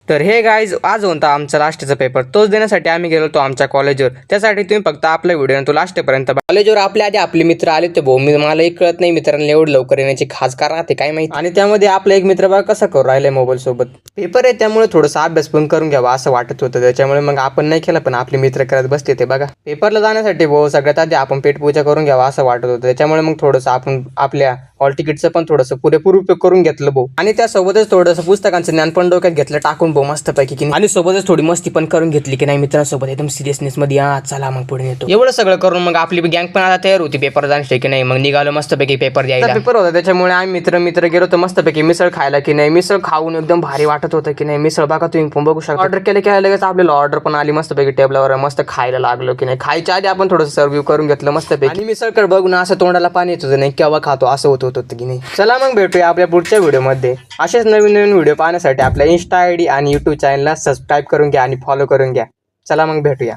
तर हे गाईज आज होता आमचा लास्टचा पेपर, तोच देण्यासाठी आम्ही गेलो होतो आमच्या कॉलेजवर. त्यासाठी तुम्ही फक्त आपला व्हिडिओ तो लास्टपर्यंत कॉलेजवर आपल्या आधी आपले मित्र आले ते भाऊ. मलाही कळत नाही मित्रांना एवढं लवकर येण्याची खास कारण राहते काय माहिती. आणि त्यामध्ये आपला एक मित्र बघा कसा करू राहिलाय मोबाईल सोबत. पेपर आहे त्यामुळे थोडासा अभ्यास पण करून घ्यावा असं वाटत होतं, त्याच्यामुळे मग आपण नाही केलं, पण आपले मित्र करत बसले ते बघा. पेपरला जाण्यासाठी भाऊ सगळ्यात आधी आपण पेटपूजा करून घ्यावा असं वाटत होतं, त्याच्यामुळे मग थोडंसं आपण आपल्या हॉल तिकीटचं पण थोडंसं पुरेपूर उपयोग करून घेतलं भाऊ. आणि त्यासोबतच थोडंसं पुस्तकांचं ज्ञान पण डोक्यात घेतलं टाकून भाऊ मस्तपैकी की. आणि सोबतच थोडी मस्ती पण करून घेतली की नाही मित्रांसोबत एकदम सिरियसनेस मध्ये चला मग पुढे येतो. एवढं सगळं करून मग आपली गँग पण आता तयार होती पेपर जाण्यासाठी की नाही. मग निघालो मस्तपैकी पेपर द्यायला. पेपर होता त्याच्यामुळे आम्ही मित्र गेलो तर मस्तपैकी मिसळ खायला की नाही. मिसळ खाऊन एकदम भारी वाटत होतं की नाही. मिसळ बघा तुम्ही पण बघू शकता. ऑर्डर केलं की लगेच आपल्याला ऑर्डर पण आली मस्तपैकी टेबलावर. मस्त खायला लागलो की नाही. खायच्या आधी आपण थोडंसं सर्व्ह करून घेतलं मस्तपैकी. आणि मिसळकडे बघून असं तोंडाला पाणी येत होतं नाही केव्हा खातो असं होत होतं की नाही. चला मग भेटूया आपल्या पुढच्या व्हिडिओमध्ये. असेच नवीन व्हिडिओ पाहण्यासाठी आपल्या इंस्टा आयडी आणि यूट्यूब चॅनलला सबस्क्राईब करून घ्या आणि फॉलो करून घ्या. चला मग भेटूया.